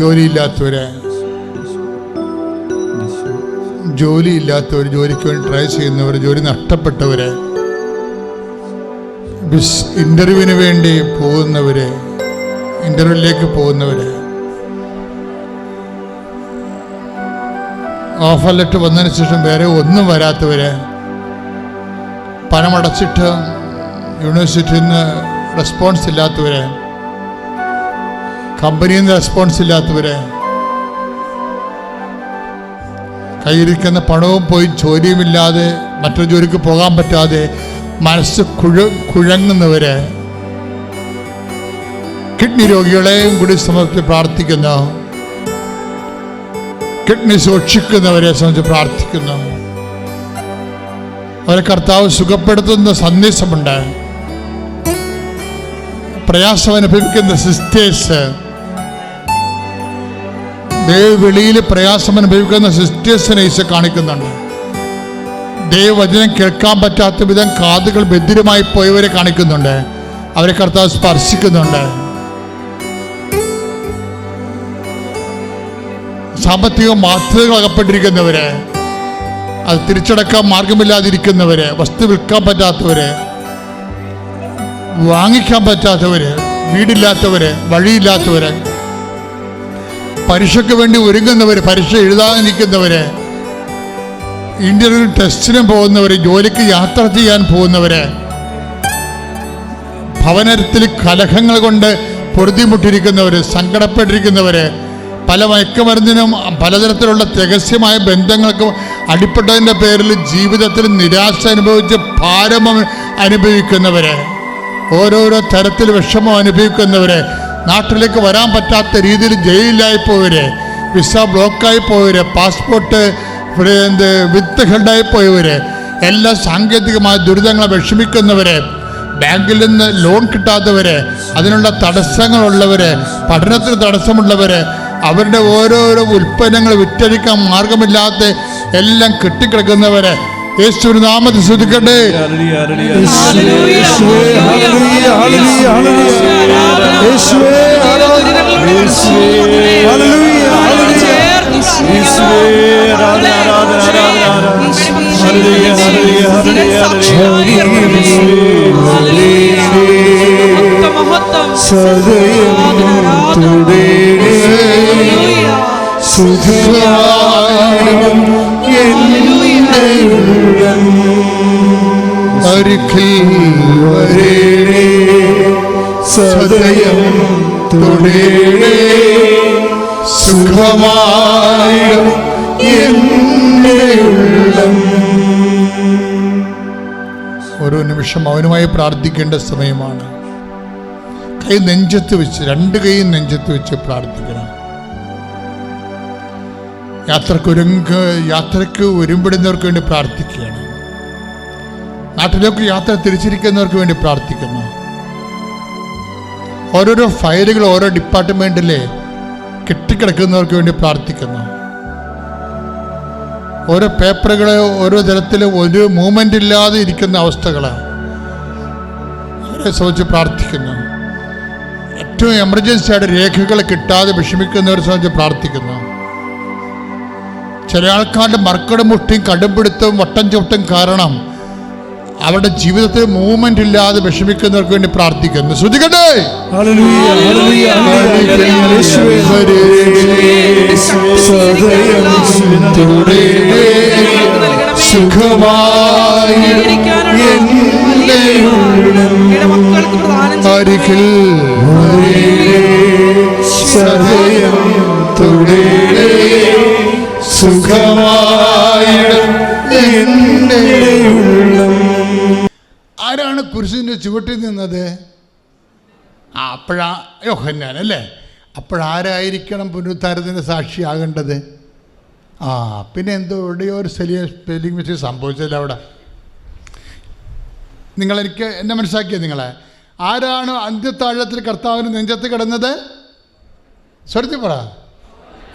ജോലിയില്ലാത്തവരെ, ജോലിക്ക് വേണ്ടി ട്രൈ ചെയ്യുന്നവർ, ജോലി നഷ്ടപ്പെട്ടവരെ, ഇൻ്റർവ്യൂവിന് വേണ്ടി പോകുന്നവരെ, ഇൻ്റർവ്യൂവിലേക്ക് പോകുന്നവരെ, ഓഫർ ലെറ്റർ വന്നതിന് ശേഷം വേറെ ഒന്നും വരാത്തവരെ, പണമടച്ചിട്ട് യൂണിവേഴ്സിറ്റിയിൽ നിന്ന് റെസ്പോൺസ് ഇല്ലാത്തവരെ, കമ്പനിയിൽ നിന്ന് റെസ്പോൺസ് ഇല്ലാത്തവരെ, കയ്യിരിക്കുന്ന പണവും പോയി ജോലിയുമില്ലാതെ മറ്റൊരു ജോലിക്ക് പോകാൻ പറ്റാതെ മനസ്സ് കുഴങ്ങുന്നവരെ, കിഡ്നി രോഗികളെയും കൂടി സമർപ്പിച്ച് പ്രാർത്ഥിക്കുന്നു. കിഡ്നി സൂക്ഷിക്കുന്നവരെ സംബന്ധിച്ച് പ്രാർത്ഥിക്കുന്നു. അവരെ കർത്താവ് സുഖപ്പെടുത്തുന്ന സന്ദേശമുണ്ട്. പ്രയാസം അനുഭവിക്കുന്ന സിസ്റ്റേഴ്സ്, ദൈവവിളിയിൽ പ്രയാസം അനുഭവിക്കുന്ന സിസ്റ്റേഴ്സിനെ ഈശോ കാണിക്കുന്നുണ്ട്. ദൈവവചനം കേൾക്കാൻ പറ്റാത്ത വിധം കാതുകൾ ബധിരമായി പോയവരെ കാണിക്കുന്നുണ്ട്. അവരെ കർത്താവ് സ്പർശിക്കുന്നുണ്ട്. സാമ്പത്തിക ബാധ്യതകൾ അകപ്പെട്ടിരിക്കുന്നവരെ, അത് തിരിച്ചടക്കാൻ മാർഗമില്ലാതിരിക്കുന്നവരെ, വസ്തു വിൽക്കാൻ പറ്റാത്തവരെ, വാങ്ങിക്കാൻ പറ്റാത്തവര്, വീടില്ലാത്തവര്, വഴിയില്ലാത്തവര്, പരീക്ഷയ്ക്ക് വേണ്ടി ഒരുങ്ങുന്നവര്, പരീക്ഷ എഴുതാനിരിക്കുന്നവര്, ഇന്റർവ്യൂ ടെസ്റ്റിനും പോകുന്നവര്, ജോലിക്ക് യാത്ര ചെയ്യാൻ പോകുന്നവര്, ഭവനത്തിൽ കലഹങ്ങൾ കൊണ്ട് പൊറുതിമുട്ടിരിക്കുന്നവര്, സങ്കടപ്പെട്ടിരിക്കുന്നവര്, പല മയക്കുമരുന്നിനും പലതരത്തിലുള്ള രഹസ്യമായ ബന്ധങ്ങൾക്കും അടിപ്പെട്ടതിൻ്റെ പേരിൽ ജീവിതത്തിൽ നിരാശ അനുഭവിച്ച് ഭാരം അനുഭവിക്കുന്നവര്, ഓരോരോ തരത്തിൽ വിഷമം അനുഭവിക്കുന്നവര്, നാട്ടിലേക്ക് വരാൻ പറ്റാത്ത രീതിയിൽ ജയിലിലായി പോയവര്, വിസ ബ്ലോക്കായി പോയവര്, പാസ്പോർട്ട് വിത്ത് ഹെൽഡായി പോയവര്, എല്ലാ സാങ്കേതികമായ ദുരിതങ്ങളെ വിഷമിക്കുന്നവര്, ബാങ്കിൽ നിന്ന് ലോൺ കിട്ടാത്തവര്, അതിനുള്ള തടസ്സങ്ങളുള്ളവര്, പഠനത്തിന് തടസ്സമുള്ളവര്, അവരുടെ ഓരോരോ ഉൽപ്പന്നങ്ങൾ വിറ്റഴിക്കാൻ മാർഗമില്ലാത്ത എല്ലാം കെട്ടിക്കിടക്കുന്നവര് യേശുവിന്റെ നാമത്തിൽ സ്തുതിക്കട്ടെ. സദയം തുടരേ സുഖമായും എൻ്റെ ഉള്ളം. ഓരോ നിമിഷം അവനുമായി പ്രാർത്ഥിക്കേണ്ട സമയമാണ്. കൈ നെഞ്ചത്ത് വെച്ച്, രണ്ട് കൈയും നെഞ്ചത്ത് വെച്ച് പ്രാർത്ഥിക്കണം. യാത്രക്ക് ഒരുമ്പെടുന്നവർക്ക് വേണ്ടി പ്രാർത്ഥിക്കുകയാണ്. നാട്ടിലേക്ക് യാത്ര തിരിച്ചിരിക്കുന്നവർക്ക് വേണ്ടി പ്രാർത്ഥിക്കുന്നു. ഓരോരോ ഫയലുകൾ ഓരോ ഡിപ്പാർട്ട്മെന്റിലെ കെട്ടിക്കിടക്കുന്നവർക്ക് വേണ്ടി പ്രാർത്ഥിക്കുന്നു. ഓരോ പേപ്പറുകൾ ഓരോ തരത്തിൽ ഒരു മൂവ്മെന്റ് ഇല്ലാതെ ഇരിക്കുന്ന അവസ്ഥകൾ അവരെ സംബന്ധിച്ച് പ്രാർത്ഥിക്കുന്നു. ഏറ്റവും എമർജൻസി ആയിട്ട് രേഖകൾ കിട്ടാതെ വിഷമിക്കുന്നവരെ സംബന്ധിച്ച് പ്രാർത്ഥിക്കുന്നു. ചില ആൾക്കാരുടെ മർക്കട മുട്ടിയും കടുംപിടുത്തവും വട്ടം ചവിട്ടും കാരണം അവരുടെ ജീവിതത്തിൽ മൂവ്മെന്റ് ഇല്ലാതെ വിഷമിക്കുന്നവർക്ക് വേണ്ടി പ്രാർത്ഥിക്കുന്നു. ശ്രദ്ധിക്കട്ടെ. ആരാണ് കുരിശിന്റെ ചുവട്ടിൽ നിന്നത്? അപ്പോഴാ യോഹന്നാൻ അല്ലേ? അപ്പോഴാരായിരിക്കണം പുനരുദ്ധാനത്തിന് സാക്ഷിയാകേണ്ടത്? പിന്നെ എന്തോ എവിടെയോ ഒരു സ്പെല്ലിംഗ് മിസ്റ്റേക്ക് സംഭവിച്ചല്ലോ അവിടെ. നിങ്ങളെനിക്ക് എന്നെ മനസ്സിലാക്കിയത് നിങ്ങളെ ആരാണ് അന്ത്യത്താഴത്തിൽ കർത്താവിന് നെഞ്ചത്ത് കിടന്നത്? സ്വരത്തിൽ പറ.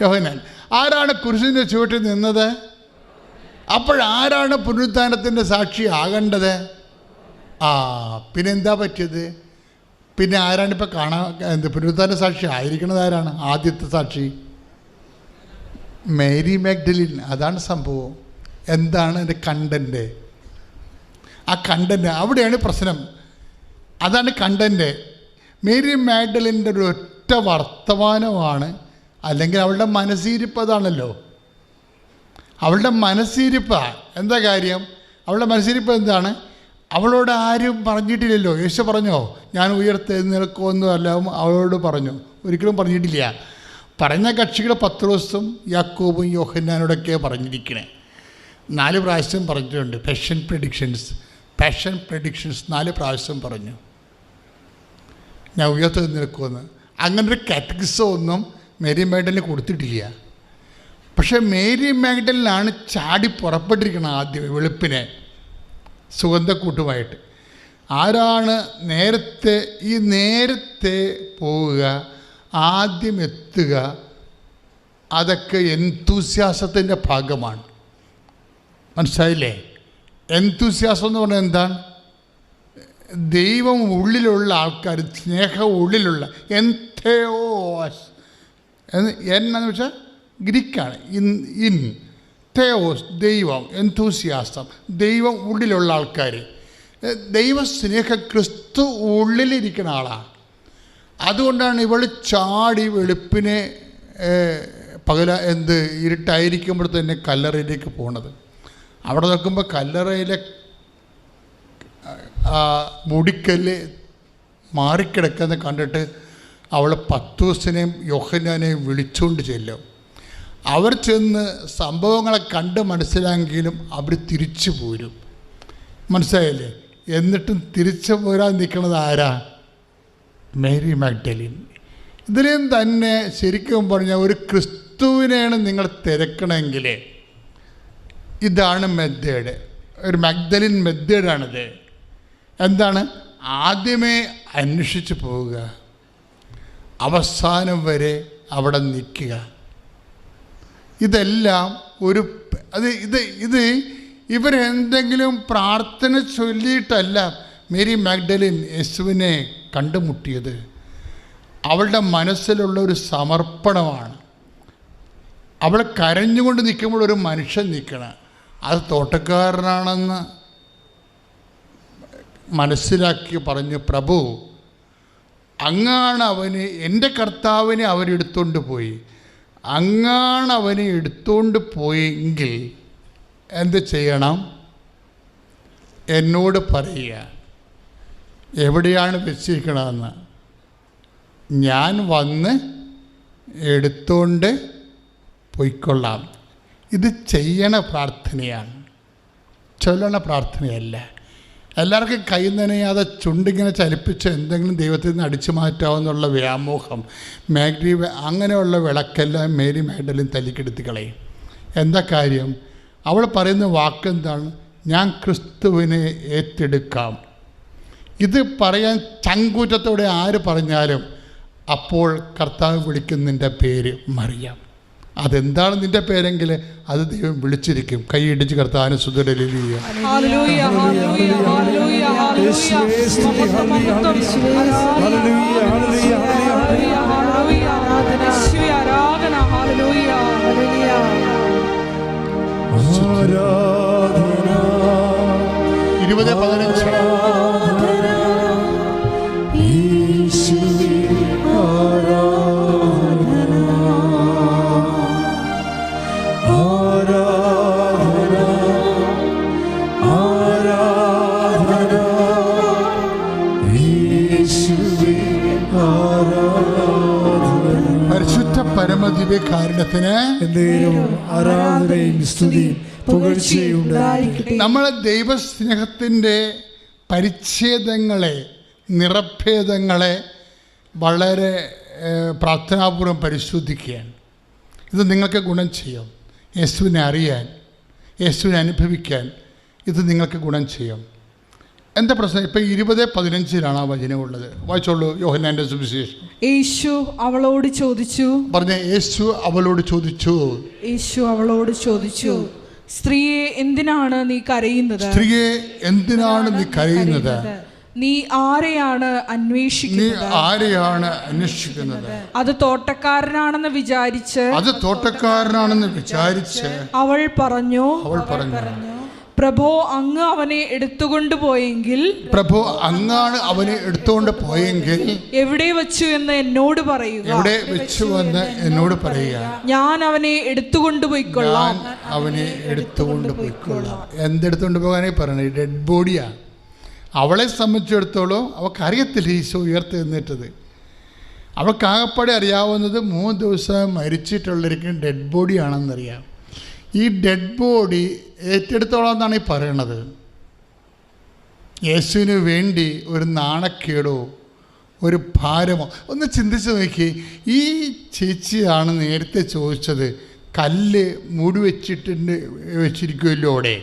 യോഹന്നാൻ. ആരാണ് കുരിശിൻ്റെ ചുവട്ടിൽ നിന്നത്? അപ്പോഴാരാണ് പുനരുദ്ധാനത്തിൻ്റെ സാക്ഷി ആകേണ്ടത്? പിന്നെന്താ പറ്റിയത്? പിന്നെ ആരാണ് ഇപ്പോൾ പുനരുത്ഥാന സാക്ഷി ആയിരിക്കുന്നത്? ആരാണ് ആദ്യത്തെ സാക്ഷി? Mary Magdalene. അതാണ് സംഭവം. എന്താണ് എൻ്റെ കണ്ടൻറ്റ്? ആ കണ്ടൻറ്റ് അവിടെയാണ് പ്രശ്നം. അതാണ് കണ്ടൻറ്റ്. മേരി മാഗ്ഡലിൻ്റെ ഒരു ഒറ്റ വർത്തമാനമാണ്, അല്ലെങ്കിൽ അവളുടെ മനസ്സിരിപ്പ് അതാണല്ലോ. അവളുടെ മനസ്സിരിപ്പാണ്. എന്താ കാര്യം? അവളുടെ മനസ്സിരിപ്പ് എന്താണ്? അവളോട് ആരും പറഞ്ഞിട്ടില്ലല്ലോ. യേശു പറഞ്ഞോ ഞാൻ ഉയർത്തെഴുന്നേൽക്കുമെന്നും എല്ലാം അവളോട് പറഞ്ഞു? ഒരിക്കലും പറഞ്ഞിട്ടില്ല. പറഞ്ഞ കക്ഷികൾ പത്രോസും യാക്കോബും യോഹന്നാനോടൊക്കെ പറഞ്ഞിരിക്കണേ. 4 പ്രാവശ്യം പറഞ്ഞിട്ടുണ്ട്. പാഷൻ പ്രഡിക്ഷൻസ് 4 പ്രാവശ്യം പറഞ്ഞു ഞാൻ ഉയർത്തെഴുന്നേൽക്കുമെന്ന്. അങ്ങനൊരു കാറ്റഗറിസം ഒന്നും മേരി മാഗ്ഡലിന് കൊടുത്തിട്ടില്ല. പക്ഷേ മേരി മാഗ്ഡലിനാണ് ചാടി പുറപ്പെട്ടിരിക്കണം ആദ്യം വെളുപ്പിനെ സുഗന്ധക്കൂട്ടുമായിട്ട്. ആരാണ് നേരത്തെ പോവുക, ആദ്യം എത്തുക? അതൊക്കെ എന്തൂസ്യാസത്തിൻ്റെ ഭാഗമാണ്. മനസ്സിലായില്ലേ? എന്തൂസ്യാസം എന്ന് പറഞ്ഞാൽ എന്താണ്? ദൈവം ഉള്ളിലുള്ള ആൾക്കാർ, സ്നേഹം ഉള്ളിലുള്ള എൻതേയോസ് എന്നാന്ന് വെച്ചാൽ ഗ്രീക്കാണ്. ഇൻ തേയോസ് ദൈവം, എന്തൂസിയാസം ദൈവം ഉള്ളിലുള്ള ആൾക്കാർ. ദൈവസ്നേഹ ക്രിസ്തു ഉള്ളിലിരിക്കുന്ന ആളാണ്. അതുകൊണ്ടാണ് ഇവൾ ചാടി വെളുപ്പിനെ ഇരുട്ടായിരിക്കുമ്പോൾ തന്നെ കല്ലറയിലേക്ക് പോണത്. അവിടെ നോക്കുമ്പോൾ കല്ലറയിലെ മുടിക്കല്ല് മാറിക്കിടക്കുന്ന കണ്ടിട്ട് അവൾ പത്രോസിനെയും യോഹന്നാനെയും വിളിച്ചുകൊണ്ട് ചെല്ലും. അവർ ചെന്ന് സംഭവങ്ങളെ കണ്ട് മനസ്സിലാക്കിയെങ്കിലും അവർ തിരിച്ചു പോരും. മനസ്സിലായില്ലേ? എന്നിട്ടും തിരിച്ചു പോരാൻ നിൽക്കുന്നത് ആരാ? Mary Magdalene. ഇതിലും തന്നെ ശരിക്കും പറഞ്ഞാൽ ഒരു ക്രിസ്തുവിനെയാണ് നിങ്ങൾ തിരക്കണമെങ്കിൽ ഇതാണ് മെത്തേഡ്. ഒരു മാഗ്ഡലിൻ മെത്തേഡാണിത്. എന്താണ്? ആദ്യമേ അന്വേഷിച്ച് പോവുക, അവസാനം വരെ അവിടെ നിൽക്കുക. ഇതെല്ലാം ഒരു ഇത് ഇവരെന്തെങ്കിലും പ്രാർത്ഥന ചൊല്ലിയിട്ടല്ല മേരി മാഗ്ഡലിൻ യേശുവിനെ കണ്ടുമുട്ടിയത്. അവളുടെ മനസ്സിലുള്ള ഒരു സമർപ്പണമാണ്. അവൾ കരഞ്ഞുകൊണ്ട് നിൽക്കുമ്പോൾ ഒരു മനുഷ്യൻ നിൽക്കണം. അത് തോട്ടക്കാരനാണെന്ന് മനസ്സിലാക്കി പറഞ്ഞു, പ്രഭു അങ്ങാണ് അവന്, എൻ്റെ കർത്താവിനെ അവരെടുത്തുകൊണ്ട് പോയി, അങ്ങാണ് അവനെ എടുത്തുകൊണ്ട് പോയെങ്കിൽ എന്ത് ചെയ്യണം? എന്നോട് പറയുക എവിടെയാണ് വെച്ചിരിക്കണമെന്ന്. ഞാൻ വന്ന് എടുത്തുകൊണ്ട് പോയിക്കൊള്ളാം. ഇത് ചെയ്യണ പ്രാർത്ഥനയാണ്, ചൊല്ലണ പ്രാർത്ഥനയല്ല. എല്ലാവർക്കും കൈ നനയാതെ ചുണ്ടിങ്ങനെ ചലിപ്പിച്ച് എന്തെങ്കിലും ദൈവത്തിൽ നിന്ന് അടിച്ചു മാറ്റാമെന്നുള്ള വ്യാമോഹം അങ്ങനെയുള്ള വിളക്കെല്ലാം മേരി മാഗ്ഡലിൻ തല്ലിക്കെടുത്തി കളയും. എന്താ കാര്യം? അവൾ പറയുന്ന വാക്കെന്താണ്? ഞാൻ ക്രിസ്തുവിനെ ഏറ്റെടുക്കാം. ഇത് പറയാൻ ചങ്കൂറ്റത്തോടെ ആര് പറഞ്ഞാലും അപ്പോൾ കർത്താവ് വിളിക്കുന്നതിൻ്റെ പേര് മറിയാം. അതെന്താണ് നിൻ്റെ പേരെങ്കിൽ അത് ദൈവം വിളിച്ചിരിക്കും. കൈയിടിച്ച് കർത്താവിനെ സ്തുതിക്കുക. പരിശുദ്ധ പരമദിവ്യകാരുണ്യത്തിന് ആരാധനയും സ്തുതിയും പുകഴ്ചയും ഉണ്ടായിരിക്കട്ടെ. നമ്മളെ ദൈവസ്നേഹത്തിൻ്റെ പരിച്ഛേദങ്ങളെ, നിറഭേദങ്ങളെ വളരെ പ്രാർത്ഥനാപൂർവ്വം പരിശോധിക്കുകയാണ്. ഇത് നിങ്ങൾക്ക് ഗുണം ചെയ്യും. യേശുവിനെ അറിയാൻ, യേശുവിനെ അനുഭവിക്കാൻ ഇത് നിങ്ങൾക്ക് ഗുണം ചെയ്യും. എന്താ പ്രശ്നം? ഇപ്പം 20:15 ആ വചനമുള്ളത്. വായിച്ചോളൂ. യോഹന്നാന്റെ സുവിശേഷം. യേശു അവളോട് ചോദിച്ചു. പറഞ്ഞ യേശു അവളോട് ചോദിച്ചു. യേശു അവളോട് ചോദിച്ചു, സ്ത്രീയെ എന്തിനാണ് നീ കരയുന്നത്? സ്ത്രീയെ എന്തിനാണ് നീ കരയുന്നത്? നീ ആരെയാണ് നീ അന്വേഷിക്കുന്നത്? ആരെയാണ് അന്വേഷിക്കുന്നത്? അത് തോട്ടക്കാരനാണെന്ന് വിചാരിച്ച് അവൾ പറഞ്ഞു, പ്രഭോ അങ്ങ് അവനെ എടുത്തുകൊണ്ട് പോയെങ്കിൽ എവിടെ വെച്ചു എന്ന് എന്നോട് പറയുക. ഞാൻ അവനെ എടുത്തുകൊണ്ട് പോയിക്കൊള്ളാം. എന്തെടുത്തുകൊണ്ട് പോകാനേ പറയണേ? ഡെഡ് ബോഡിയാ. അവളെ സംബന്ധിച്ചിടത്തോളം അവൾക്കറിയത്തില്ല ഈശോ ഉയർത്തെഴുന്നേറ്റത്. അവൾക്കാകപ്പാടെ അറിയാവുന്നത് 3 ദിവസം മരിച്ചിട്ടുള്ളൊരിക്കും ഡെഡ് ബോഡിയാണെന്നറിയാം. ഈ ഡെഡ് ബോഡി ഏറ്റെടുത്തോളം എന്നാണ് ഈ പറയണത്. യേശുവിന് വേണ്ടി ഒരു നാണക്കേടോ ഒരു ഭാരമോ ഒന്ന് ചിന്തിച്ച് നോക്കി. ഈ ചേച്ചിയാണ് നേരത്തെ ചോദിച്ചത്, കല്ല് മൂടി വെച്ചിരിക്കുമല്ലോ അവിടെ.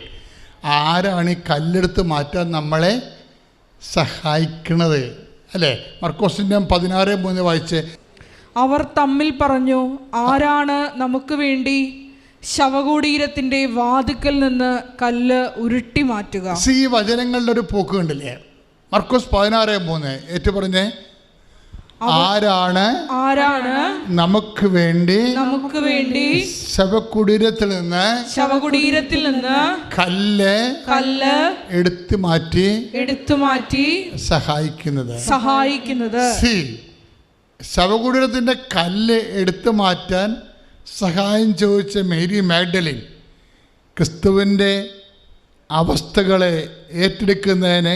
ആരാണ് ഈ കല്ലെടുത്ത് മാറ്റാൻ നമ്മളെ സഹായിക്കണത്? അല്ലേ? മർക്കോസിൻ്റെ 16:3 വായിച്ച്. അവർ തമ്മിൽ പറഞ്ഞു, ആരാണ് നമുക്ക് വേണ്ടി ശവകുടീരത്തിന്റെ വാതിക്കൽ നിന്ന് കല്ല് ഉരുട്ടി മാറ്റുക? ഈ വചനങ്ങളുടെ ഒരു പോക്ക് കണ്ടില്ലേ? മർക്കോസ് 16:3 ഏറ്റു പറഞ്ഞേ, ആരാണ് നമുക്ക് വേണ്ടി ശവകുടീരത്തിൽ നിന്ന് കല്ല് എടുത്തു മാറ്റി സഹായിക്കുന്നത്. ശവകുടീരത്തിന്റെ കല്ല് എടുത്തു മാറ്റാൻ സഹായം ചോദിച്ച മേരി മാഗ്ഡലിൻ ക്രിസ്തുവിൻ്റെ അവസ്ഥകളെ ഏറ്റെടുക്കുന്നതിന്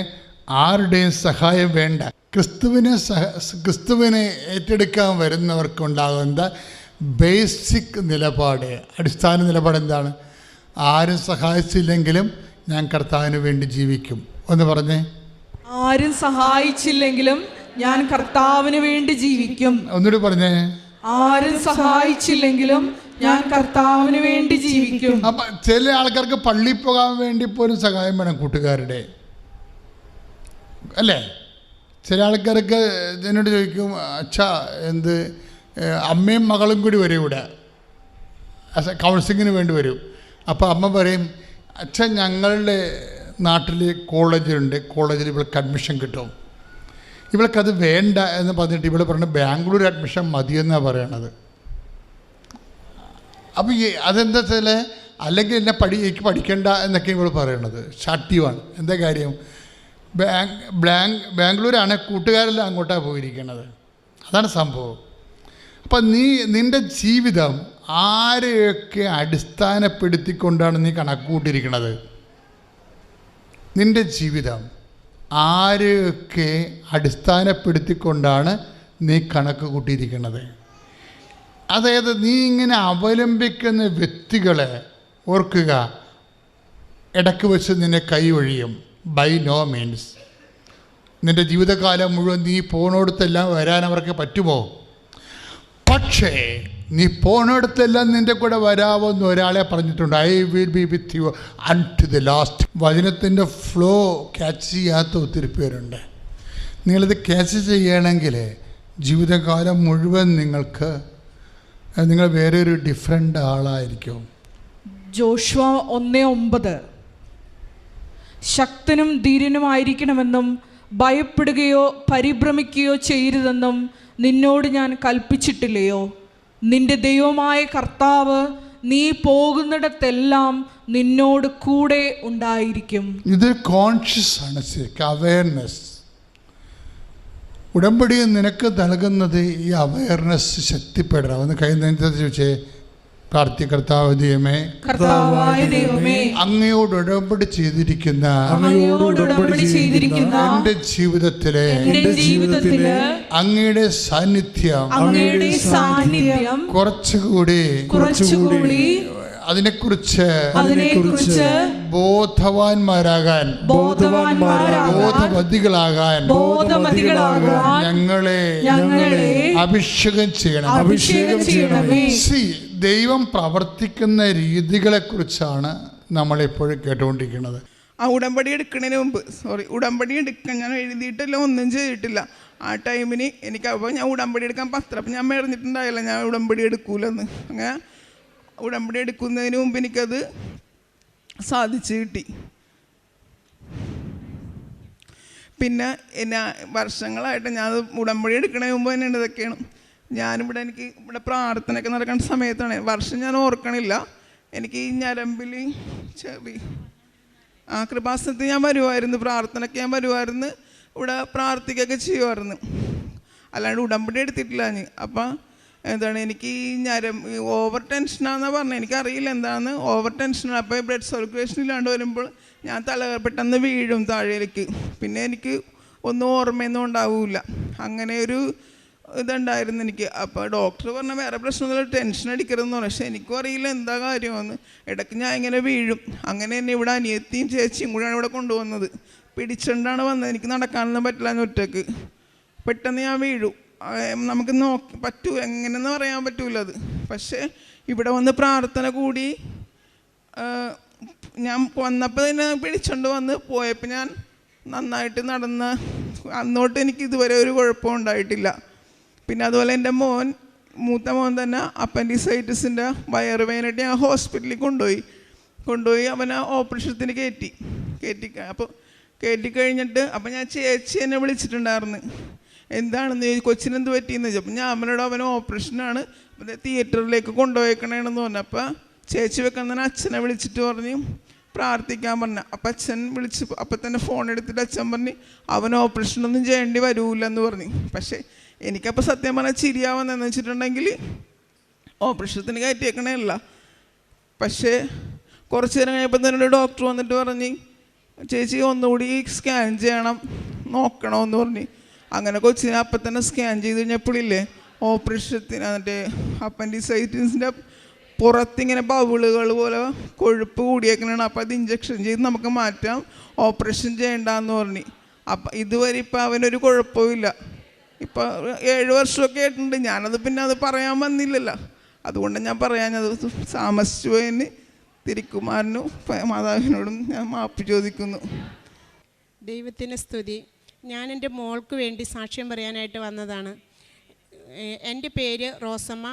ആരുടെയും സഹായം വേണ്ട. ക്രിസ്തുവിനെ ഏറ്റെടുക്കാൻ വരുന്നവർക്കുണ്ടാകുന്ന ബേസിക് നിലപാട്, അടിസ്ഥാന നിലപാട് എന്താണ്? ആരും സഹായിച്ചില്ലെങ്കിലും ഞാൻ കർത്താവിന് വേണ്ടി ജീവിക്കും. ഒന്ന് പറഞ്ഞേ. ആരും സഹായിച്ചില്ലെങ്കിലും ഞാൻ കർത്താവിന് വേണ്ടി ജീവിക്കും. ഒന്നുകൂടി പറഞ്ഞേ. ആരും സഹായിച്ചില്ലെങ്കിലും ഞാൻ കർത്താവിന് വേണ്ടി ജീവിക്കും. അപ്പം ചില ആൾക്കാർക്ക് പള്ളിയിൽ പോകാൻ വേണ്ടി പോലും സഹായം വേണം കൂട്ടുകാരുടെ, അല്ലേ? ചില ആൾക്കാർക്ക് എന്നോട് ചോദിക്കും, അച്ഛാ എന്ത് അമ്മയും മകളും കൂടി വരും ഇവിടെ കൗൺസിലിങ്ങിന് വേണ്ടി വരും. അപ്പോൾ അമ്മ പറയും, അച്ഛാ ഞങ്ങളുടെ നാട്ടിൽ കോളേജിൽ ഇവൾക്ക് അഡ്മിഷൻ കിട്ടും, ഇവൾക്കത് വേണ്ട എന്ന് പറഞ്ഞിട്ട് ഇവിടെ പറഞ്ഞ ബാംഗ്ലൂർ അഡ്മിഷൻ മതിയെന്നാണ് പറയണത്. അപ്പോൾ അതെന്താ വെച്ചാൽ അല്ലെങ്കിൽ എനിക്ക് പഠിക്കേണ്ട എന്നൊക്കെ ഇവൾ പറയണത് ഷാട്ടീവാണ്. എന്താ കാര്യം? ബാംഗ്ലൂരാണ്, കൂട്ടുകാരെല്ലാം അങ്ങോട്ടാണ് പോയിരിക്കുന്നത്. അതാണ് സംഭവം. അപ്പം നിൻ്റെ ജീവിതം ആരെയൊക്കെ അടിസ്ഥാനപ്പെടുത്തിക്കൊണ്ടാണ് നീ കണക്ക് കൂട്ടിയിരിക്കുന്നത്? നിൻ്റെ ജീവിതം ആരെയൊക്കെ അടിസ്ഥാനപ്പെടുത്തിക്കൊണ്ടാണ് നീ കണക്ക് കൂട്ടിയിരിക്കുന്നത്? അതായത് നീ ഇങ്ങനെ അവലംബിക്കുന്ന വ്യക്തികളെ ഓർക്കുക, ഇടയ്ക്ക് വെച്ച് നിന്നെ കൈ ഒഴിയും. ബൈ നോ മീൻസ് നിൻ്റെ ജീവിതകാലം മുഴുവൻ നീ പോണോടത്തെല്ലാം വരാൻ അവർക്ക് പറ്റുമോ? പക്ഷേ നീ പോണോടത്തെല്ലാം നിൻ്റെ കൂടെ വരാമെന്ന് ഒരാളെ പറഞ്ഞിട്ടുണ്ട്. I will be with you unto the last. വചനത്തിൻ്റെ ഫ്ലോ ക്യാച്ച് ചെയ്യാത്ത ഒത്തിരി പേരുണ്ട്. നിങ്ങളിത് ക്യാച്ച് ചെയ്യണമെങ്കിൽ ജീവിതകാലം മുഴുവൻ നിങ്ങൾ വേറെ ഒരു ഡിഫറെൻ്റ് ആളായിരിക്കും. ജോഷുവ 1:9 ശക്തനും ധീരനുമായിരിക്കണമെന്നും ഭയപ്പെടുകയോ പരിഭ്രമിക്കുകയോ ചെയ്യരുതെന്നും നിന്നോട് ഞാൻ കൽപ്പിച്ചിട്ടില്ലയോ? നിന്റെ ദൈവമായ കർത്താവ് നീ പോകുന്നിടത്തെല്ലാം നിന്നോട് കൂടെ ഉണ്ടായിരിക്കും. ഇത് കോൺഷ്യസ് ആണ്, അവയർനെസ്. ഉടമ്പടി നിനക്ക് നൽകുന്നത് ഈ അവയർനെസ് ശക്തിപ്പെടണം. ഒന്ന് കൈ ചോദിച്ചേ. പ്രാർത്ഥികർത്താവ് ദൈവമേ, അങ്ങയോട് ഉടമ്പടി ചെയ്തിരിക്കുന്ന എൻ്റെ ജീവിതത്തിലെ അങ്ങയുടെ സാന്നിധ്യം കുറച്ചുകൂടി അതിനെക്കുറിച്ച് ബോധവാന്മാരാകാൻ ബോധവതികളാകാൻ ഞങ്ങളെ അഭിഷേകം ചെയ്യണം. ദൈവം പ്രവർത്തിക്കുന്ന രീതികളെക്കുറിച്ചാണ് നമ്മളെപ്പോഴും കേട്ടുകൊണ്ടിരിക്കുന്നത്. ആ ഉടമ്പടി എടുക്കുന്നതിന് മുമ്പ് ഉടമ്പടി എടുക്കാൻ ഞാൻ എഴുതിയിട്ടില്ല, ഒന്നും ചെയ്തിട്ടില്ല. ആ ടൈമിന് എനിക്ക് അപ്പോൾ ഞാൻ ഉടമ്പടി എടുക്കാൻ പത്രം അപ്പം ഞാൻ പറഞ്ഞിട്ടുണ്ടായില്ല ഞാൻ ഉടമ്പടി എടുക്കൂലെന്ന്. അങ്ങനെ ഉടമ്പടി എടുക്കുന്നതിന് മുമ്പ് എനിക്കത് സാധിച്ചു കിട്ടി. പിന്നെ വർഷങ്ങളായിട്ട് ഞാൻ ഉടമ്പടി എടുക്കണതിന് മുമ്പ് തന്നെ ഇതൊക്കെയാണ്. ഞാനിവിടെ എനിക്ക് ഇവിടെ പ്രാർത്ഥനയൊക്കെ നടക്കുന്ന സമയത്താണ് വർഷം ഞാൻ ഓർക്കണില്ല. എനിക്ക് ഈ ഞരമ്പിൽ ചെവി കൃപാസനത്തിൽ ഞാൻ വരുമായിരുന്നു, പ്രാർത്ഥനയ്ക്ക് ഞാൻ വരുമായിരുന്നു, ഇവിടെ പ്രാർത്ഥിക്കുകയൊക്കെ ചെയ്യുമായിരുന്നു. അല്ലാണ്ട് ഉടമ്പടി എടുത്തിട്ടില്ല ഞാൻ. അപ്പം എന്താണ് എനിക്ക് ഈ ഓവർ ടെൻഷനാണെന്നാണ് പറഞ്ഞത്. എനിക്കറിയില്ല എന്താണെന്ന്. ഓവർ ടെൻഷനാണ്. അപ്പോൾ ബ്ലഡ് സർക്കുലേഷൻ ഇല്ലാണ്ട് വരുമ്പോൾ ഞാൻ പെട്ടെന്ന് വീഴും താഴേക്ക്. പിന്നെ എനിക്ക് ഒന്നും ഓർമ്മയൊന്നും ഉണ്ടാവില്ല. അങ്ങനെ ഒരു ഇതുണ്ടായിരുന്നു എനിക്ക്. അപ്പോൾ ഡോക്ടർ പറഞ്ഞാൽ വേറെ പ്രശ്നമൊന്നുമില്ല, ടെൻഷൻ അടിക്കരുതെന്ന് പറഞ്ഞു. പക്ഷേ എനിക്കും അറിയില്ല എന്താ കാര്യമെന്ന്. ഇടയ്ക്ക് ഞാൻ ഇങ്ങനെ വീഴും. അങ്ങനെ തന്നെ ഇവിടെ അനിയത്തിയും ചേച്ചിയും കൂടെയാണ് ഇവിടെ കൊണ്ടുവന്നത്. പിടിച്ചുകൊണ്ടാണ് വന്നത്. എനിക്ക് നടക്കാനൊന്നും പറ്റില്ല ഒറ്റയ്ക്ക്. പെട്ടെന്ന് ഞാൻ വീഴും. നമുക്ക് പറ്റൂ എങ്ങനെയെന്ന് പറയാൻ പറ്റൂല അത്. പക്ഷേ ഇവിടെ വന്ന് പ്രാർത്ഥന കൂടി ഞാൻ വന്നപ്പോൾ തന്നെ പിടിച്ചുകൊണ്ട് വന്ന് പോയപ്പോൾ ഞാൻ നന്നായിട്ട് നടന്ന് അന്നോട്ട് എനിക്ക് ഇതുവരെ ഒരു കുഴപ്പവും ഉണ്ടായിട്ടില്ല. പിന്നെ അതുപോലെ എൻ്റെ മൂത്ത മോൻ തന്നെ അപ്പൻഡിസൈറ്റിസിൻ്റെ വയറുവേദനയായിട്ട് ഞാൻ ഹോസ്പിറ്റലിൽ കൊണ്ടുപോയി അവനെ ഓപ്പറേഷത്തിന് കയറ്റി കഴിഞ്ഞിട്ട് അപ്പം ഞാൻ ചേച്ചി എന്നെ വിളിച്ചിട്ടുണ്ടായിരുന്നു. എന്താണെന്ന് കൊച്ചിനെന്ത് പറ്റിയെന്ന് ചോദിച്ചു. അപ്പം ഞാൻ അവനോട് അവൻ ഓപ്പറേഷനാണ് തിയേറ്ററിലേക്ക് കൊണ്ടുപോയേക്കണേണെന്ന് പറഞ്ഞു. അപ്പം ചേച്ചി വെക്കുന്ന അച്ഛനെ വിളിച്ചിട്ട് പറഞ്ഞു പ്രാർത്ഥിക്കാൻ പറഞ്ഞു. അപ്പം അച്ഛൻ വിളിച്ച് അപ്പം തന്നെ ഫോൺ എടുത്തിട്ട് അച്ഛൻ പറഞ്ഞു അവൻ ഓപ്പറേഷനൊന്നും ചെയ്യേണ്ടി വരൂലെന്ന് പറഞ്ഞു. പക്ഷേ എനിക്കപ്പോൾ സത്യം പറഞ്ഞാൽ ചിരിയാവുന്നതെന്ന് വെച്ചിട്ടുണ്ടെങ്കിൽ ഓപ്പറേഷത്തിന് കയറ്റിയേക്കണേല്ല. പക്ഷേ കുറച്ച് നേരം കഴിയുമ്പോൾ തന്നെ ഡോക്ടർ വന്നിട്ട് പറഞ്ഞ് ചേച്ചി ഒന്നുകൂടി സ്കാൻ ചെയ്യണം, നോക്കണമെന്ന് പറഞ്ഞു. അങ്ങനെ കൊച്ചിനെ അപ്പം തന്നെ സ്കാൻ ചെയ്ത് കഴിഞ്ഞപ്പോഴില്ലേ ഓപ്പറേഷത്തിന് മറ്റേ അപ്പൻഡിസൈറ്റിസിൻ്റെ പുറത്തിങ്ങനെ ബൗളുകൾ പോലെ കൊഴുപ്പ് കൂടിയേക്കണതാണ്. അപ്പോൾ അത് ഇഞ്ചക്ഷൻ ചെയ്ത് നമുക്ക് മാറ്റാം, ഓപ്പറേഷൻ ചെയ്യണ്ടെന്ന് പറഞ്ഞു. അപ്പം ഇതുവരെ ഇപ്പം അവനൊരു കുഴപ്പമില്ല. ഇപ്പം 7 വർഷമൊക്കെ ആയിട്ടുണ്ട്. ഞാനത് പിന്നെ അത് പറയാൻ വന്നില്ലല്ലോ. അതുകൊണ്ട് ഞാൻ പറയാഞ്ഞത്. താമസിച്ചു പോയതിന് തിരുക്കുമാരനും മാതാവിനോടും ഞാൻ മാപ്പ് ചോദിക്കുന്നു. ദൈവത്തിന് സ്തുതി. ഞാൻ എൻ്റെ മോൾക്ക് വേണ്ടി സാക്ഷ്യം പറയാനായിട്ട് വന്നതാണ്. എൻ്റെ പേര് റോസമ്മ.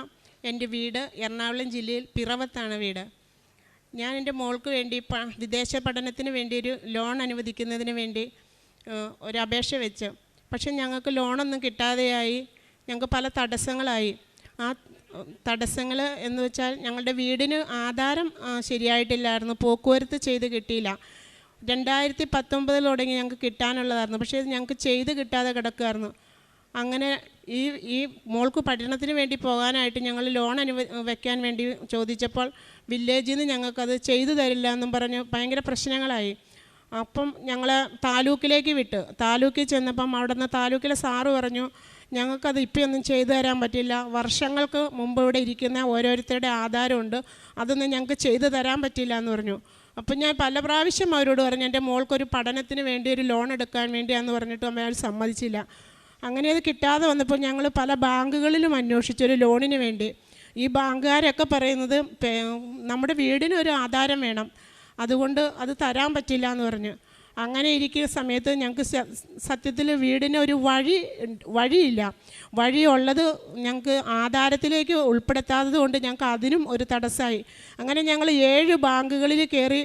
എൻ്റെ വീട് എറണാകുളം ജില്ലയിൽ പിറവത്താണ് വീട്. ഞാൻ എൻ്റെ മോൾക്ക് വേണ്ടി വിദേശ പഠനത്തിന് വേണ്ടി ഒരു ലോൺ അനുവദിക്കുന്നതിന് വേണ്ടി ഒരു അപേക്ഷ വെച്ചു. പക്ഷെ ഞങ്ങൾക്ക് ലോണൊന്നും കിട്ടാതെയായി. ഞങ്ങൾക്ക് പല തടസ്സങ്ങളായി. ആ തടസ്സങ്ങൾ എന്ന് വെച്ചാൽ ഞങ്ങളുടെ വീടിന് ആധാരം ശരിയായിട്ടില്ലായിരുന്നു, പോക്കുവരത്ത് ചെയ്ത് കിട്ടിയില്ല. 2019 തുടങ്ങി ഞങ്ങൾക്ക് കിട്ടാനുള്ളതായിരുന്നു. പക്ഷേ ഇത് ഞങ്ങൾക്ക് ചെയ്ത് കിട്ടാതെ കിടക്കുമായിരുന്നു. അങ്ങനെ ഈ മോൾക്ക് പഠനത്തിന് വേണ്ടി പോകാനായിട്ട് ഞങ്ങൾ ലോൺ വെക്കാൻ വേണ്ടി ചോദിച്ചപ്പോൾ വില്ലേജിൽ നിന്ന് ഞങ്ങൾക്കത് ചെയ്തു തരില്ല എന്നും പറഞ്ഞ് ഭയങ്കര പ്രശ്നങ്ങളായി. അപ്പം ഞങ്ങൾ താലൂക്കിലേക്ക് വിട്ടു. താലൂക്കിൽ ചെന്നപ്പം അവിടെ നിന്ന് താലൂക്കിലെ സാറ് പറഞ്ഞു ഞങ്ങൾക്കത് ഇപ്പോഴൊന്നും ചെയ്തു തരാൻ പറ്റില്ല, വർഷങ്ങൾക്ക് മുമ്പ് ഇവിടെ ഇരിക്കുന്ന ഓരോരുത്തരുടെ ആധാരമുണ്ട്, അതൊന്നും ഞങ്ങൾക്ക് ചെയ്തു തരാൻ പറ്റില്ല എന്ന് പറഞ്ഞു. അപ്പം ഞാൻ പല പ്രാവശ്യം അവരോട് പറഞ്ഞു എൻ്റെ മോൾക്കൊരു പഠനത്തിന് വേണ്ടി ഒരു ലോൺ എടുക്കാൻ വേണ്ടിയാന്ന് പറഞ്ഞിട്ടും അയാൾ സമ്മതിച്ചില്ല. അങ്ങനെ അത് കിട്ടാതെ വന്നപ്പോൾ ഞങ്ങൾ പല ബാങ്കുകളിലും അന്വേഷിച്ചൊരു ലോണിന് വേണ്ടി. ഈ ബാങ്കുകാരൊക്കെ പറയുന്നത് നമ്മുടെ വീടിനൊരു ആധാരം വേണം, അതുകൊണ്ട് അത് തരാൻ പറ്റില്ല എന്ന് പറഞ്ഞു. അങ്ങനെ ഇരിക്കുന്ന സമയത്ത് ഞങ്ങൾക്ക് സത്യത്തിൽ വീടിന് ഒരു വഴിയില്ല. വഴിയുള്ളത് ഞങ്ങൾക്ക് ആധാരത്തിലേക്ക് ഉൾപ്പെടുത്താത്തത് കൊണ്ട് ഞങ്ങൾക്ക് അതിനും ഒരു തടസ്സമായി. അങ്ങനെ ഞങ്ങൾ 7 ബാങ്കുകളിൽ കയറി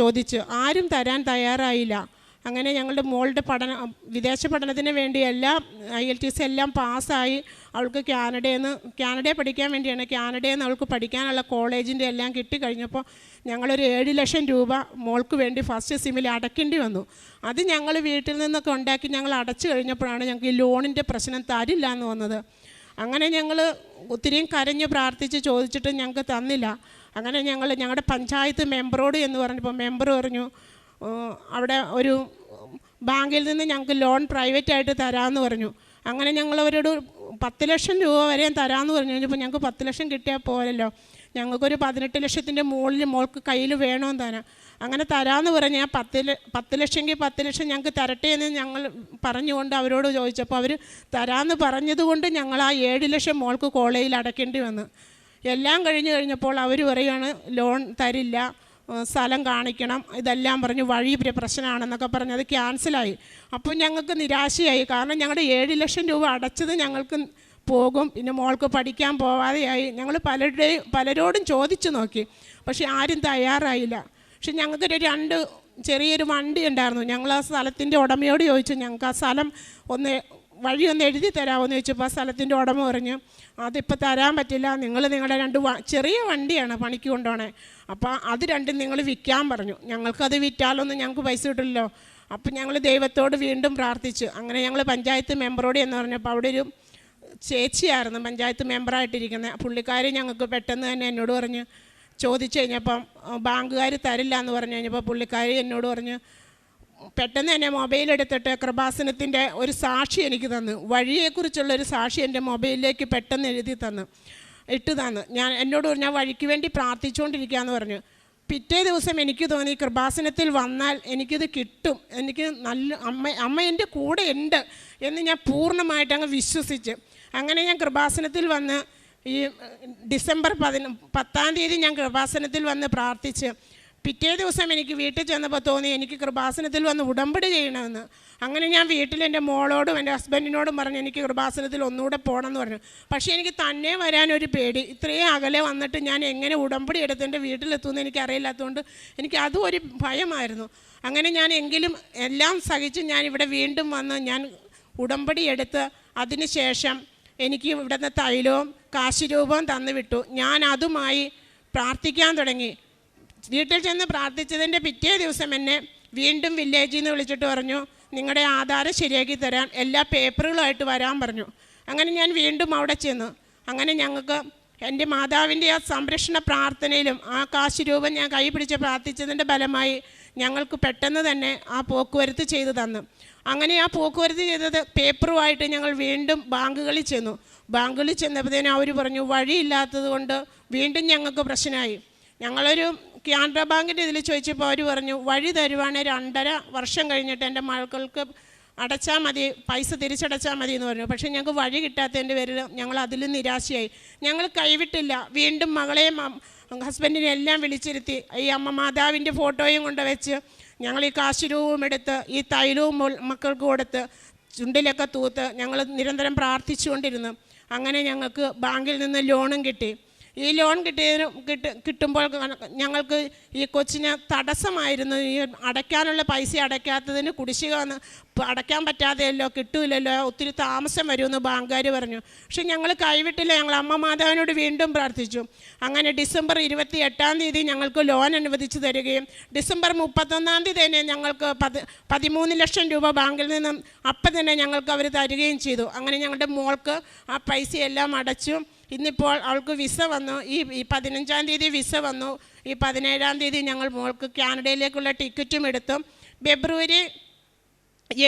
ചോദിച്ചു, ആരും തരാൻ തയ്യാറായില്ല. അങ്ങനെ ഞങ്ങളുടെ മോളുടെ വിദേശ പഠനത്തിന് വേണ്ടി എല്ലാം IELTS എല്ലാം പാസ്സായി. അവൾക്ക് കാനഡയിൽ പഠിക്കാൻ വേണ്ടിയാണ്. കാനഡയിൽ നിന്ന് അവൾക്ക് പഠിക്കാനുള്ള കോളേജിൻ്റെ എല്ലാം കിട്ടിക്കഴിഞ്ഞപ്പോൾ ഞങ്ങളൊരു 7 ലക്ഷം രൂപ മോൾക്ക് വേണ്ടി ഫസ്റ്റ് സെമ്മിൽ അടയ്ക്കേണ്ടി വന്നു. അത് ഞങ്ങൾ വീട്ടിൽ നിന്നൊക്കെ ഉണ്ടാക്കി ഞങ്ങൾ അടച്ചു കഴിഞ്ഞപ്പോഴാണ് ഞങ്ങൾക്ക് ഈ ലോണിൻ്റെ പ്രശ്നം തരില്ല എന്ന് വന്നത്. അങ്ങനെ ഞങ്ങൾ ഒത്തിരിയും കരഞ്ഞ് പ്രാർത്ഥിച്ച് ചോദിച്ചിട്ട് ഞങ്ങൾക്ക് തന്നില്ല. അങ്ങനെ ഞങ്ങളുടെ പഞ്ചായത്ത് മെമ്പറോട് എന്ന് പറഞ്ഞപ്പോൾ മെമ്പർ പറഞ്ഞു അവിടെ ഒരു ബാങ്കിൽ നിന്ന് ഞങ്ങൾക്ക് ലോൺ പ്രൈവറ്റായിട്ട് തരാമെന്ന് പറഞ്ഞു. അങ്ങനെ ഞങ്ങളവരോട് 10 ലക്ഷം രൂപ വരെയും തരാമെന്ന് പറഞ്ഞു കഴിഞ്ഞപ്പോൾ ഞങ്ങൾക്ക് 10 ലക്ഷം കിട്ടിയാൽ പോരല്ലോ, ഞങ്ങൾക്കൊരു 18 ലക്ഷത്തിൻ്റെ മുകളിൽ മോൾക്ക് കയ്യിൽ വേണമെന്ന് തന്നെ. അങ്ങനെ തരാമെന്ന് പറഞ്ഞ് ഞാൻ 10 ലക്ഷമെങ്കിൽ 10 ലക്ഷം ഞങ്ങൾക്ക് തരട്ടെ എന്ന് ഞങ്ങൾ പറഞ്ഞുകൊണ്ട് അവരോട് ചോദിച്ചപ്പോൾ അവർ തരാമെന്ന് പറഞ്ഞതുകൊണ്ട് ഞങ്ങൾ ആ 7 ലക്ഷം മോൾക്ക് കോളേജിൽ അടയ്ക്കേണ്ടി വന്നു. എല്ലാം കഴിഞ്ഞപ്പോൾ അവർ പറയുകയാണ് ലോൺ തരില്ല, സ്ഥലം കാണിക്കണം, ഇതെല്ലാം പറഞ്ഞ് വഴി പ്രശ്നമാണെന്നൊക്കെ പറഞ്ഞ് അത് ക്യാൻസലായി. അപ്പോൾ ഞങ്ങൾക്ക് നിരാശയായി. കാരണം ഞങ്ങളുടെ 7 ലക്ഷം രൂപ അടച്ചത് ഞങ്ങൾക്ക് പോകും, പിന്നെ മോൾക്ക് പഠിക്കാൻ പോവാതെയായി. ഞങ്ങൾ പലരോടും ചോദിച്ചു നോക്കി, പക്ഷെ ആരും തയ്യാറായില്ല. പക്ഷെ ഞങ്ങൾക്കൊരു ചെറിയൊരു വണ്ടി ഉണ്ടായിരുന്നു. ഞങ്ങൾ ആ സ്ഥലത്തിൻ്റെ ഉടമയോട് ചോദിച്ചു, ഞങ്ങൾക്ക് ആ സ്ഥലം വഴി ഒന്ന് എഴുതി തരാമോ എന്ന് ചോദിച്ചപ്പോൾ ആ സ്ഥലത്തിൻ്റെ ഉടമ പറഞ്ഞു, അതിപ്പോൾ തരാൻ പറ്റില്ല, നിങ്ങൾ നിങ്ങളുടെ ചെറിയ വണ്ടിയാണ് പണിക്ക് കൊണ്ടുപോകണേ, അപ്പോൾ അത് രണ്ടും നിങ്ങൾ വിൽക്കാൻ പറഞ്ഞു. ഞങ്ങൾക്കത് വിറ്റാലൊന്നും ഞങ്ങൾക്ക് പൈസ കിട്ടില്ലല്ലോ. അപ്പം ഞങ്ങൾ ദൈവത്തോട് വീണ്ടും പ്രാർത്ഥിച്ചു. അങ്ങനെ ഞങ്ങൾ പഞ്ചായത്ത് മെമ്പറോട് എന്ന് പറഞ്ഞപ്പോൾ അവിടെ ഒരു ചേച്ചിയായിരുന്നു പഞ്ചായത്ത് മെമ്പറായിട്ടിരിക്കുന്നത്. പുള്ളിക്കാരി ഞങ്ങൾക്ക് പെട്ടെന്ന് തന്നെ എന്നോട് പറഞ്ഞ് ചോദിച്ചു കഴിഞ്ഞപ്പം ബാങ്കുകാർ തരില്ല എന്ന് പറഞ്ഞു കഴിഞ്ഞപ്പോൾ പുള്ളിക്കാരി എന്നോട് പറഞ്ഞ് പെട്ടെന്ന് തന്നെ മൊബൈലെടുത്തിട്ട് കൃപാസനത്തിൻ്റെ ഒരു സാക്ഷി എനിക്ക് തന്നു. വഴിയെക്കുറിച്ചുള്ളൊരു സാക്ഷി എൻ്റെ മൊബൈലിലേക്ക് പെട്ടെന്ന് എഴുതി ഇട്ട് തന്നു. എന്നോട് പറഞ്ഞു വഴിക്ക് വേണ്ടി പ്രാർത്ഥിച്ചുകൊണ്ടിരിക്കുകയെന്ന് പറഞ്ഞു. പിറ്റേ ദിവസം എനിക്ക് തോന്നി കൃപാസനത്തിൽ വന്നാൽ എനിക്കിത് കിട്ടും, എനിക്ക് നല്ല അമ്മ എൻ്റെ കൂടെ ഉണ്ട് എന്ന് ഞാൻ പൂർണ്ണമായിട്ട് അങ്ങ് വിശ്വസിച്ച്. അങ്ങനെ ഞാൻ കൃപാസനത്തിൽ വന്ന് ഈ ഡിസംബർ 10 ഞാൻ കൃപാസനത്തിൽ വന്ന് പ്രാർത്ഥിച്ച്. പിറ്റേ ദിവസം എനിക്ക് വീട്ടിൽ ചെന്നപ്പോൾ തോന്നി എനിക്ക് കൃപാസനത്തിൽ വന്ന് ഉടമ്പടി ചെയ്യണമെന്ന്. അങ്ങനെ ഞാൻ വീട്ടിൽ എൻ്റെ മോളോടും എൻ്റെ ഹസ്ബൻഡിനോടും പറഞ്ഞു എനിക്ക് കൃപാസനത്തിൽ ഒന്നുകൂടെ പോകണമെന്ന് പറഞ്ഞു. പക്ഷേ എനിക്ക് തന്നെ വരാനൊരു പേടി. ഇത്രയും അകലെ വന്നിട്ട് ഞാൻ എങ്ങനെ ഉടമ്പടി എടുത്ത് എൻ്റെ വീട്ടിലെത്തുമെന്ന് എനിക്കറിയില്ലാത്തതുകൊണ്ട് എനിക്ക് അതും ഒരു ഭയമായിരുന്നു. അങ്ങനെ ഞാൻ എങ്കിലും എല്ലാം സഹിച്ച് ഞാൻ ഇവിടെ വീണ്ടും വന്ന് ഞാൻ ഉടമ്പടി എടുത്ത് അതിന് ശേഷം എനിക്ക് ഇവിടുന്ന് തൈലവും കാശുരൂപവും തന്നു വിട്ടു. ഞാൻ അതുമായി പ്രാർത്ഥിക്കാൻ തുടങ്ങി. വീട്ടിൽ ചെന്ന് പ്രാർത്ഥിച്ചതിൻ്റെ പിറ്റേ ദിവസം എന്നെ വീണ്ടും വില്ലേജിൽ നിന്ന് വിളിച്ചിട്ട് പറഞ്ഞു നിങ്ങളുടെ ആധാരം ശരിയാക്കി തരാൻ എല്ലാ പേപ്പറുകളുമായിട്ട് വരാൻ പറഞ്ഞു. അങ്ങനെ ഞാൻ വീണ്ടും അവിടെ ചെന്നു. അങ്ങനെ ഞങ്ങൾക്ക് എൻ്റെ മാതാവിൻ്റെ ആ സംരക്ഷണ പ്രാർത്ഥനയിലും ആ കാശുരൂപം ഞാൻ കൈ പിടിച്ച് പ്രാർത്ഥിച്ചതിൻ്റെ ഫലമായി ഞങ്ങൾക്ക് പെട്ടെന്ന് തന്നെ ആ പോക്കുവരത്ത് ചെയ്തു തന്നു. അങ്ങനെ ആ പോക്കുവരത്ത് ചെയ്തത് പേപ്പറുമായിട്ട് ഞങ്ങൾ വീണ്ടും ബാങ്കുകളിൽ ചെന്നു. ബാങ്കുകളിൽ ചെന്നപ്പോഴത്തേനും അവർ പറഞ്ഞു വഴിയില്ലാത്തത് കൊണ്ട് വീണ്ടും ഞങ്ങൾക്ക് പ്രശ്നമായി. ഞങ്ങളൊരു കാനറ ബാങ്കിൻ്റെ ഇതിൽ ചോദിച്ചപ്പോൾ അവർ പറഞ്ഞു വഴി തരുവാണെങ്കിൽ 2.5 വർഷം കഴിഞ്ഞിട്ട് എൻ്റെ മക്കൾക്ക് അടച്ചാൽ മതി, പൈസ തിരിച്ചടച്ചാൽ മതി എന്ന് പറഞ്ഞു. പക്ഷേ ഞങ്ങൾക്ക് വഴി കിട്ടാത്തതിൻ്റെ പേരിൽ ഞങ്ങൾ അതിലും നിരാശയായി. ഞങ്ങൾ കൈവിട്ടില്ല. വീണ്ടും മകളെയും ഹസ്ബൻഡിനെ എല്ലാം വിളിച്ചിരുത്തി ഈ അമ്മ മാതാവിൻ്റെ ഫോട്ടോയും കൊണ്ട് വെച്ച് ഞങ്ങൾ ഈ കാശുരൂപവും എടുത്ത് ഈ തൈലവും മക്കൾക്ക് കൊടുത്ത് ചുണ്ടിലൊക്കെ തൂത്ത് ഞങ്ങൾ നിരന്തരം പ്രാർത്ഥിച്ചുകൊണ്ടിരുന്നു. അങ്ങനെ ഞങ്ങൾക്ക് ബാങ്കിൽ നിന്ന് ലോണും കിട്ടി. ഈ ലോൺ കിട്ടുമ്പോൾ ഞങ്ങൾക്ക് ഈ കൊച്ചിന് തടസ്സമായിരുന്നു. ഈ അടയ്ക്കാനുള്ള പൈസ അടയ്ക്കാത്തതിന് കുടിശ്ശിക വന്ന് അടയ്ക്കാൻ പറ്റാതെയല്ലോ, കിട്ടൂലല്ലോ, ഒത്തിരി താമസം വരുമെന്ന് ബാങ്കുകാർ പറഞ്ഞു. പക്ഷെ ഞങ്ങൾ കൈവിട്ടില്ല. ഞങ്ങൾ അമ്മ മാതാവിനോട് വീണ്ടും പ്രാർത്ഥിച്ചു. അങ്ങനെ ഡിസംബർ 28 ഞങ്ങൾക്ക് ലോൺ അനുവദിച്ചു തരികയും ഡിസംബർ 31 തന്നെ ഞങ്ങൾക്ക് 13 ലക്ഷം രൂപ ബാങ്കിൽ നിന്നും അപ്പം തന്നെ ഞങ്ങൾക്ക് അവർ തരികയും ചെയ്തു. അങ്ങനെ ഞങ്ങളുടെ മോൾക്ക് ആ പൈസയെല്ലാം അടച്ചു. ഇന്നിപ്പോൾ അവൾക്ക് വിസ വന്നു. ഈ 15 വിസ വന്നു. ഈ 17 ഞങ്ങൾ മോൾക്ക് കാനഡയിലേക്കുള്ള ടിക്കറ്റും എടുത്തു.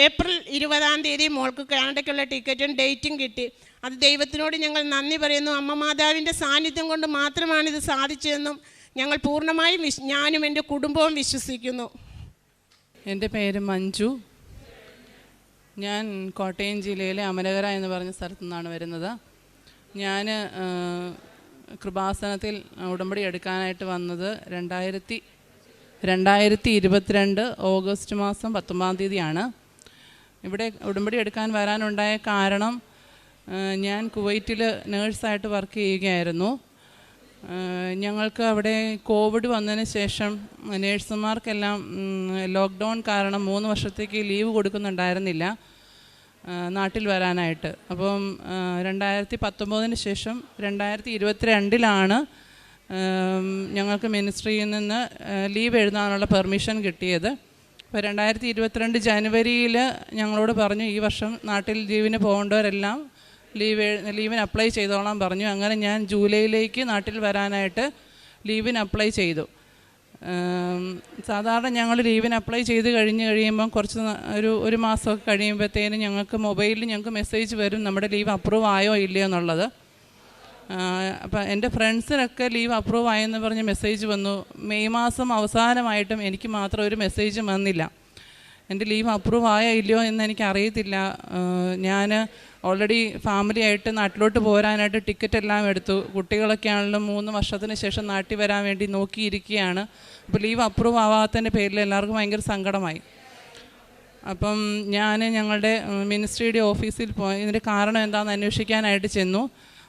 ഏപ്രിൽ 20 മോൾക്ക് കാനഡയ്ക്കുള്ള ടിക്കറ്റും ഡേറ്റും കിട്ടി. അത് ദൈവത്തിനോട് ഞങ്ങൾ നന്ദി പറയുന്നു. അമ്മ മാതാവിൻ്റെ സാന്നിധ്യം കൊണ്ട് മാത്രമാണിത് സാധിച്ചതെന്നും ഞങ്ങൾ പൂർണ്ണമായും ഞാനും എൻ്റെ കുടുംബവും വിശ്വസിക്കുന്നു. എൻ്റെ പേര് മഞ്ജു. ഞാൻ കോട്ടയം ജില്ലയിലെ അമരകര എന്ന് പറഞ്ഞ സ്ഥലത്തു നിന്നാണ് വരുന്നത്. ഞാൻ കൃപാസനത്തിൽ ഉടമ്പടി എടുക്കാനായിട്ട് വന്നത് 2022 ഓഗസ്റ്റ് മാസം 19 ഇവിടെ ഉടമ്പടി എടുക്കാൻ വരാനുണ്ടായ കാരണം ഞാൻ കുവൈറ്റിൽ നേഴ്സായിട്ട് വർക്ക് ചെയ്യുകയായിരുന്നു. ഞങ്ങൾക്ക് അവിടെ കോവിഡ് വന്നതിന് ശേഷം നേഴ്സുമാർക്കെല്ലാം ലോക്ക്ഡൗൺ കാരണം 3 വർഷത്തേക്ക് ലീവ് കൊടുക്കുന്നുണ്ടായിരുന്നില്ല നാട്ടിൽ വരാനായിട്ട്. അപ്പം 2019 ശേഷം 2022 ഞങ്ങൾക്ക് മിനിസ്ട്രിയിൽ നിന്ന് ലീവ് എഴുതാനുള്ള പെർമിഷൻ കിട്ടിയത്. അപ്പോൾ 2022 ജനുവരിയിൽ ഞങ്ങളോട് പറഞ്ഞു ഈ വർഷം നാട്ടിൽ ലീവിന് പോകേണ്ടവരെല്ലാം ലീവിന് അപ്ലൈ ചെയ്തോളാൻ പറഞ്ഞു. അങ്ങനെ ഞാൻ ജൂലൈയിലേക്ക് നാട്ടിൽ വരാനായിട്ട് ലീവിന് അപ്ലൈ ചെയ്തു. സാധാരണ ഞങ്ങൾ ലീവിന് അപ്ലൈ ചെയ്ത് കഴിയുമ്പം ഒരു മാസമൊക്കെ കഴിയുമ്പോഴത്തേനും ഞങ്ങൾക്ക് മൊബൈലിൽ ഞങ്ങൾക്ക് മെസ്സേജ് വരും നമ്മുടെ ലീവ് അപ്രൂവ് ആയോ ഇല്ലയോ എന്നുള്ളത്. അപ്പം എൻ്റെ ഫ്രണ്ട്സിനൊക്കെ ലീവ് അപ്രൂവ് ആയെന്ന് പറഞ്ഞ് മെസ്സേജ് വന്നു. മെയ് മാസം അവസാനമായിട്ടും എനിക്ക് മാത്രം ഒരു മെസ്സേജും വന്നില്ല. എൻ്റെ ലീവ് അപ്രൂവ് ആയോ ഇല്ലയോ എന്ന് എനിക്കറിയത്തില്ല. ഞാൻ ഓൾറെഡി ഫാമിലി ആയിട്ട് നാട്ടിലോട്ട് പോരാനായിട്ട് ടിക്കറ്റ് എല്ലാം എടുത്തു. കുട്ടികളൊക്കെ ആണെങ്കിലും 3 വർഷത്തിന് ശേഷം നാട്ടിൽ വരാൻ വേണ്ടി നോക്കിയിരിക്കുകയാണ്. അപ്പോൾ ലീവ് അപ്രൂവ് ആവാത്തതിൻ്റെ പേരിൽ എല്ലാവർക്കും ഭയങ്കര സങ്കടമായി. അപ്പം ഞാൻ ഞങ്ങളുടെ മിനിസ്ട്രിയുടെ ഓഫീസിൽ പോയി ഇതിൻ്റെ കാരണം എന്താണെന്ന് അന്വേഷിക്കാനായിട്ട് ചെന്നു.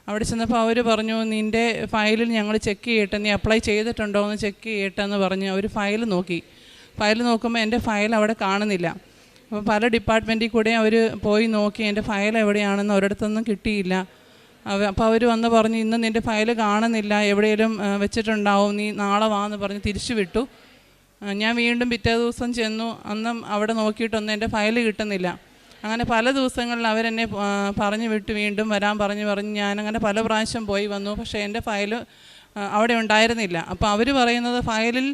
അവിടെ ചെന്നപ്പോൾ അവർ പറഞ്ഞു നിൻ്റെ ഫയലിൽ ഞങ്ങൾ ചെക്ക് ചെയ്യട്ടെ, നീ അപ്ലൈ ചെയ്തിട്ടുണ്ടോ എന്ന് ചെക്ക് ചെയ്യട്ടെ എന്ന് പറഞ്ഞ് അവർ ഫയൽ നോക്കി. ഫയൽ നോക്കുമ്പോൾ എൻ്റെ ഫയൽ അവിടെ കാണുന്നില്ല. അപ്പോൾ പല ഡിപ്പാർട്ട്മെൻറ്റിൽ കൂടെ അവർ പോയി നോക്കി എൻ്റെ ഫയൽ എവിടെയാണെന്ന് ഒരിടത്തൊന്നും കിട്ടിയില്ല. അപ്പോൾ അവർ വന്ന് പറഞ്ഞു, ഇന്ന് നിൻ്റെ ഫയൽ കാണുന്നില്ല, എവിടെയെങ്കിലും വെച്ചിട്ടുണ്ടാവും, നീ നാളെ വാന്ന് പറഞ്ഞ് തിരിച്ചു വിട്ടു. ഞാൻ വീണ്ടും പിറ്റേ ദിവസം ചെന്നു, അന്നും അവിടെ നോക്കിയിട്ടൊന്നും എൻ്റെ ഫയൽ കിട്ടുന്നില്ല. അങ്ങനെ പല ദിവസങ്ങളിൽ അവരെന്നെ പറഞ്ഞു വിട്ട് വീണ്ടും വരാൻ പറഞ്ഞ് ഞാനങ്ങനെ പല പ്രാവശ്യം പോയി വന്നു. പക്ഷേ എൻ്റെ ഫയൽ അവിടെ ഉണ്ടായിരുന്നില്ല. അപ്പോൾ അവർ പറയുന്നത് ഫയലിൽ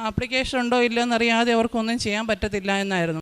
ആപ്ലിക്കേഷൻ ഉണ്ടോ ഇല്ലയോ എന്നറിയാതെ അവർക്കൊന്നും ചെയ്യാൻ പറ്റത്തില്ല എന്നായിരുന്നു.